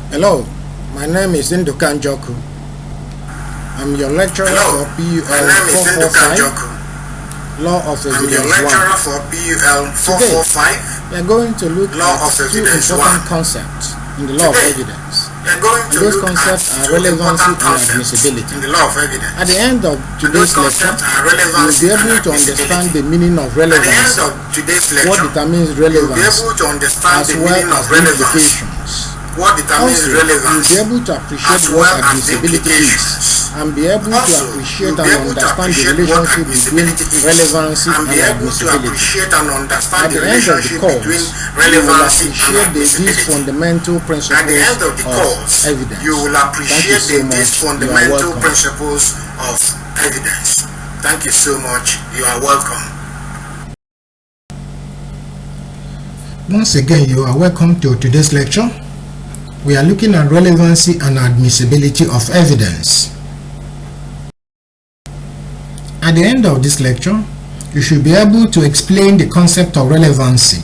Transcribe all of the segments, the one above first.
Hello, my name is Nduka Njoku. I'm your lecturer for PUL 445, Law of Evidence 1. We are going to look at two important concepts in the Law of Evidence. Those concepts are relevancy and admissibility. At the end of today's lecture, you will be able to understand the meaning of relevancy, what determines relevance, as well as the implications. Also, you'll be able to appreciate what admissibility is and be able to appreciate and understand the relationship between relevancy and admissibility. At the end of the course, you will appreciate these fundamental principles of evidence. Thank you so much. You are welcome. Thank you so much. You are welcome. Once again, you are welcome to today's lecture. We are looking at relevancy and admissibility of evidence. At the end of this lecture, you should be able to explain the concept of relevancy,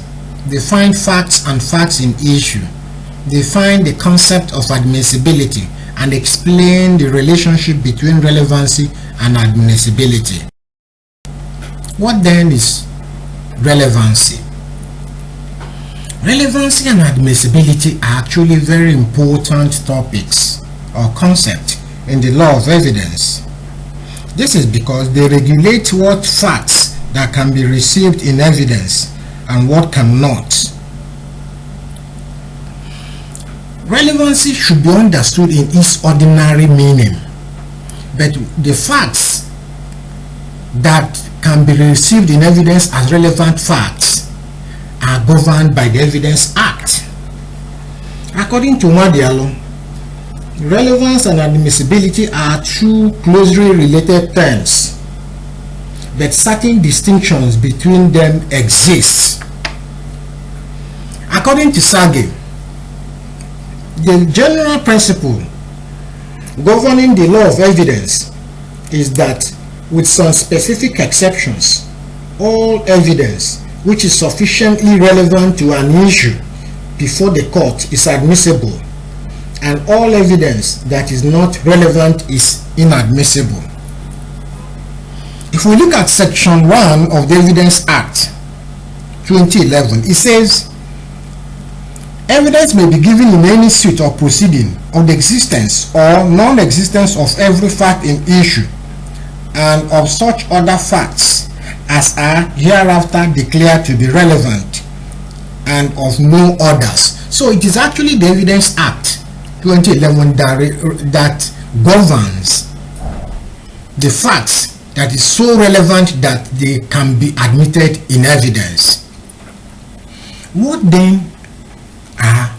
define facts and facts in issue, define the concept of admissibility, and explain the relationship between relevancy and admissibility. What then is relevancy? Relevancy and admissibility are actually very important topics or concepts in the law of evidence. This is because they regulate what facts that can be received in evidence and what cannot. Relevancy should be understood in its ordinary meaning, but the facts that can be received in evidence as relevant facts are governed by the Evidence Act. According to Madialo, relevance and admissibility are two closely related terms, but certain distinctions between them exist. According to Sage, the general principle governing the law of evidence is that, with some specific exceptions, all evidence which is sufficiently relevant to an issue before the court is admissible, and all evidence that is not relevant is inadmissible. If we look at Section 1 of the Evidence Act 2011, it says, evidence may be given in any suit or proceeding of the existence or non-existence of every fact in issue and of such other facts as are hereafter declared to be relevant, and of no others. So it is actually the Evidence Act 2011 that governs the facts that is so relevant that they can be admitted in evidence. What then are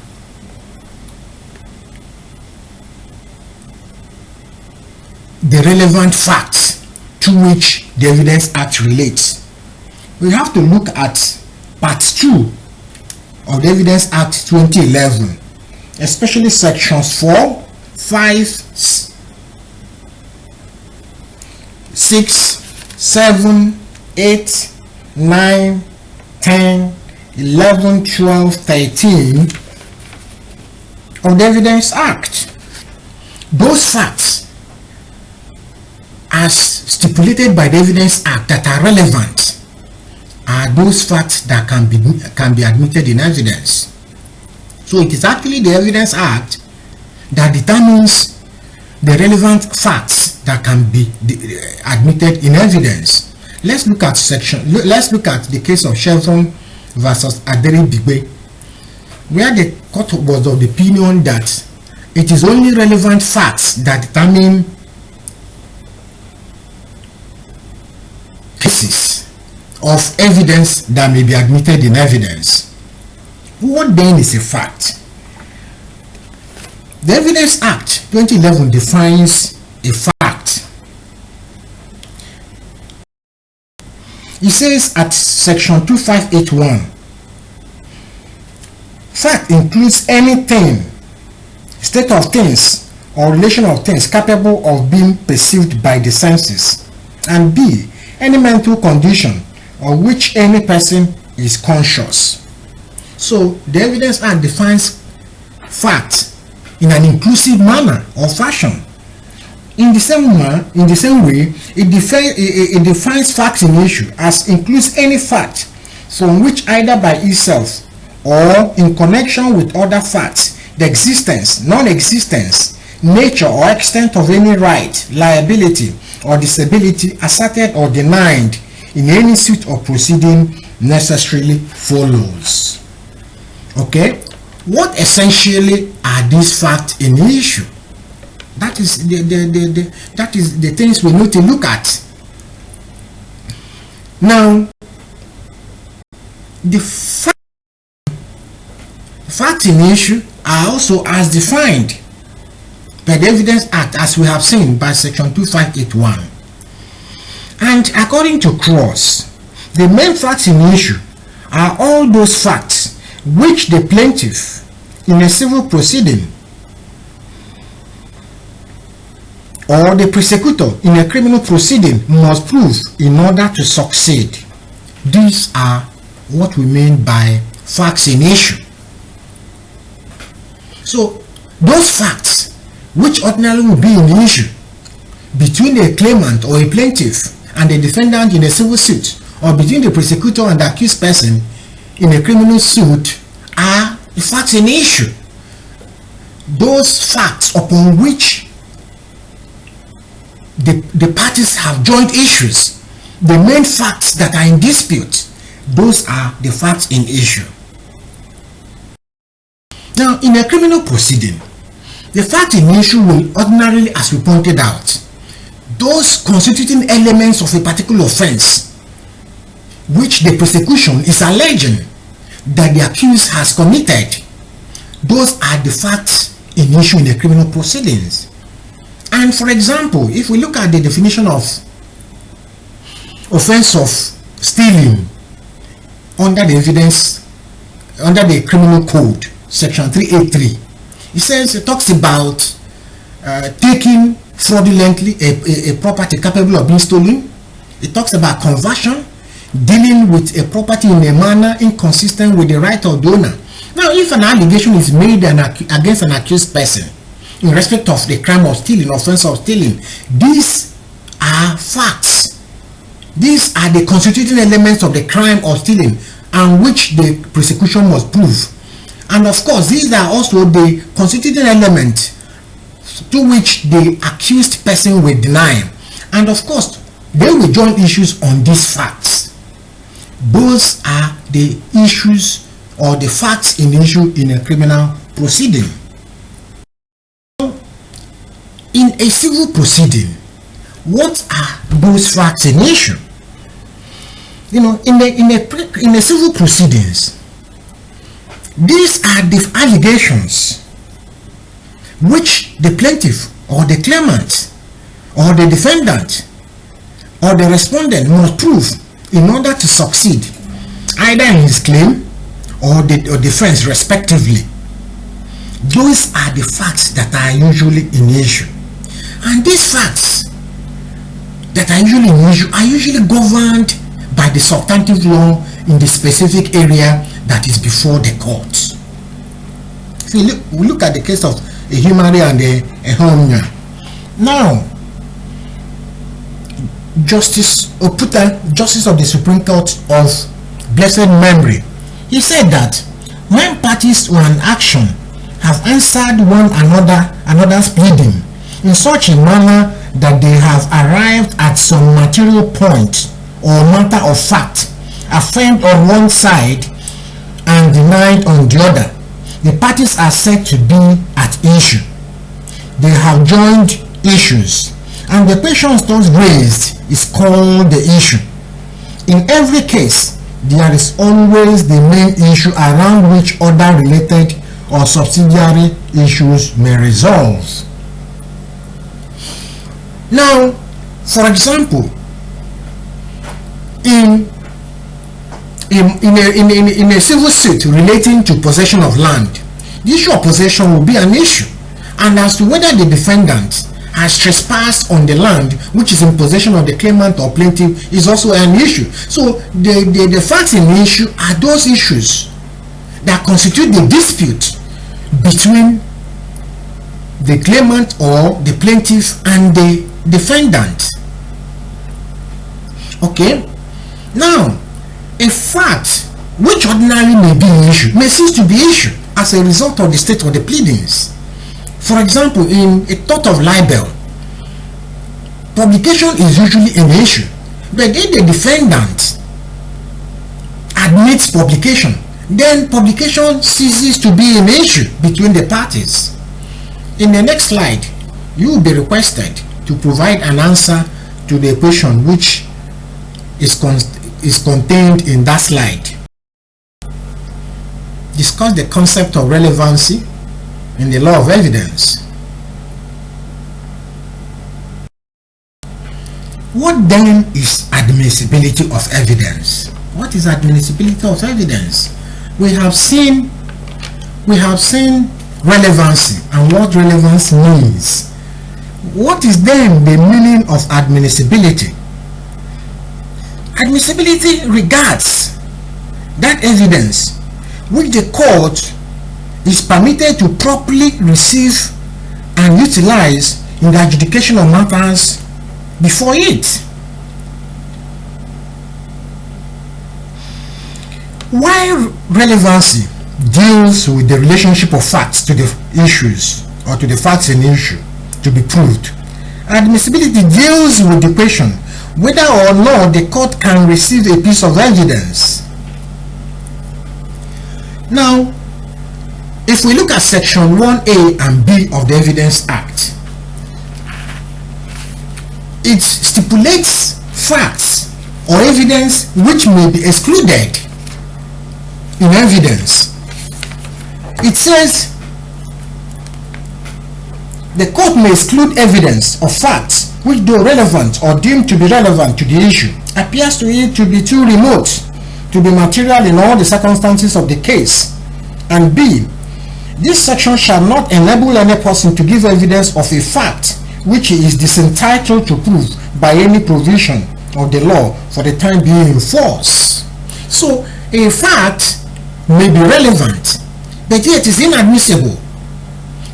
the relevant facts to which the Evidence Act relates? We have to look at Part 2 of the Evidence Act 2011, especially sections 4, 5, 6, 7, 8, 9, 10, 11, 12, 13 of the Evidence Act. Those facts as stipulated by the Evidence Act that are relevant are those facts that can be admitted in evidence. So it is actually the Evidence Act that determines the relevant facts that can be admitted in evidence. Let's look at the case of Chevron versus Aderi Bigbe, where the court was of the opinion that it is only relevant facts that determine cases of evidence that may be admitted in evidence. What then is a fact? The Evidence Act 2011 defines a fact. It says at section 2581, fact includes anything, state of things, or relation of things capable of being perceived by the senses, and B, any mental condition of which any person is conscious. So the Evidence Act defines fact in an inclusive manner or fashion. In the same way, it defines facts in issue as includes any fact from which either by itself or in connection with other facts, the existence, non-existence, nature or extent of any right, liability or disability asserted or denied in any suit or proceeding necessarily follows. Okay, what essentially are these facts in issue? That is the things we need to look at. Now, the facts in issue are also as defined by the Evidence Act, as we have seen by Section 2581. And according to Cross, the main facts in issue are all those facts which the plaintiff in a civil proceeding or the prosecutor in a criminal proceeding must prove in order to succeed. These are what we mean by facts in issue. So, those facts which ordinarily will be in issue between a claimant or a plaintiff and a defendant in a civil suit, or between the prosecutor and the accused person in a criminal suit, are the facts in issue. Those facts upon which the parties have joint issues, the main facts that are in dispute, those are the facts in issue. Now, in a criminal proceeding, the fact in issue will ordinarily, as we pointed out, those constituting elements of a particular offense which the prosecution is alleging that the accused has committed, those are the facts in issue in the criminal proceedings. And for example, if we look at the definition of offense of stealing under the criminal code, section 383, it talks about taking fraudulently a property capable of being stolen. It talks about conversion, dealing with a property in a manner inconsistent with the right of the owner. Now, if an allegation is made against an accused person in respect of the crime of stealing, offense of stealing, these are facts. These are the constituting elements of the crime of stealing, and which the prosecution must prove. And of course, these are also the constituting elements to which the accused person will deny. And of course, they will join issues on these facts. Those are the issues or the facts in issue in a criminal proceeding. In a civil proceeding, what are those facts in issue? You know, in the civil proceedings, these are the allegations which the plaintiff or the claimant or the defendant or the respondent must prove in order to succeed, either in his claim or defense respectively. Those are the facts that are usually in issue. And these facts that are usually in issue are usually governed by the substantive law in the specific area that is before the courts. See, we look at the case of a Himari and a Homnya. Now, Justice Oputa, Justice of the Supreme Court of blessed memory, he said that when parties to an action have answered one another's pleading in such a manner that they have arrived at some material point or matter of fact affirmed on one side and denied on the other, the parties are said to be at issue. They have joined issues, and the question thus raised is called the issue. In every case, there is always the main issue around which other related or subsidiary issues may resolve. Now, for example, in a civil suit relating to possession of land, the issue of possession will be an issue, and as to whether the defendant has trespassed on the land which is in possession of the claimant or plaintiff is also an issue. So the facts in the issue are those issues that constitute the dispute between the claimant or the plaintiff and the defendant. Okay, now a fact which ordinarily may be issued may cease to be issued as a result of the state of the pleadings. For example, in a tort of libel, publication is usually an issue, but if the defendant admits publication, then publication ceases to be an issue between the parties. In the next slide, you will be requested to provide an answer to the question which is contained in that slide. Discuss the concept of relevancy in the law of evidence. What then is admissibility of evidence? What is admissibility of evidence? We have seen relevancy and what relevance means. What is then the meaning of admissibility? Admissibility regards that evidence which the court is permitted to properly receive and utilize in the adjudication of matters before it. While relevancy deals with the relationship of facts to the issues or to the facts in issue to be proved, admissibility deals with the question whether or not the court can receive a piece of evidence. Now, if we look at section 1A and B of the Evidence Act, it stipulates facts or evidence which may be excluded in evidence. It says the court may exclude evidence of facts which, though relevant or deemed to be relevant to the issue, appears to it to be too remote to be material in all the circumstances of the case. And B, this section shall not enable any person to give evidence of a fact which he is disentitled to prove by any provision of the law for the time being in force. So a fact may be relevant, but yet is inadmissible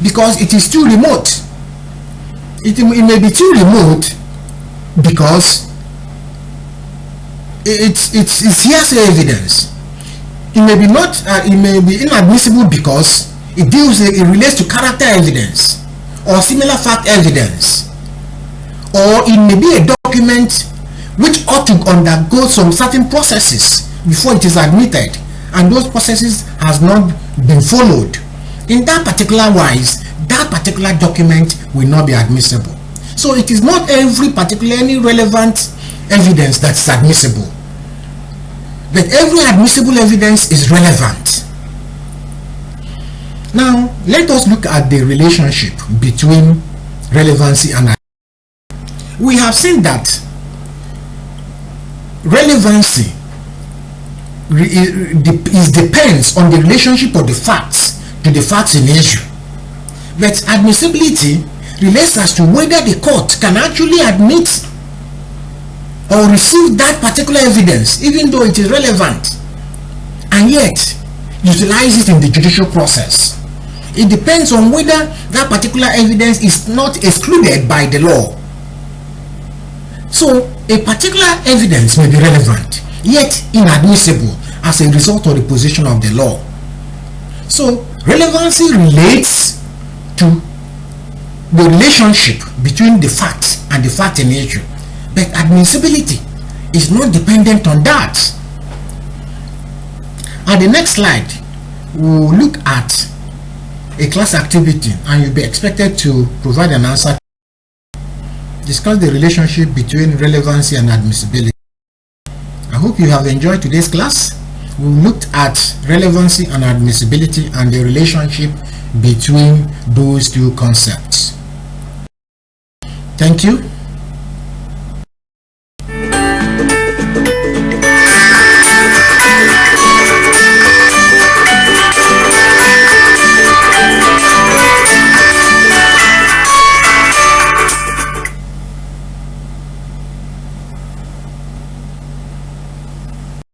because it is too remote. It may be too remote because it's hearsay evidence. It may be inadmissible because it relates to character evidence or similar fact evidence, or it may be a document which ought to undergo some certain processes before it is admitted, and those processes has not been followed. In that particular wise, that particular document will not be admissible. So it is not any relevant evidence that is admissible, but every admissible evidence is relevant. Now let us look at the relationship between relevancy and admissibility. We have seen that relevancy depends on the relationship of the facts to the facts in issue, but admissibility relates as to whether the court can actually admit or receive that particular evidence even though it is relevant and yet utilize it in the judicial process. It depends on whether that particular evidence is not excluded by the law. So a particular evidence may be relevant yet inadmissible as a result of the position of the law. So relevancy relates to the relationship between the fact and the fact in issue, but admissibility is not dependent on that. On the next slide, we'll look at a class activity and you'll be expected to provide an answer. Discuss the relationship between relevancy and admissibility. I hope you have enjoyed today's class. We looked at relevancy and admissibility and the relationship between those two concepts. Thank you.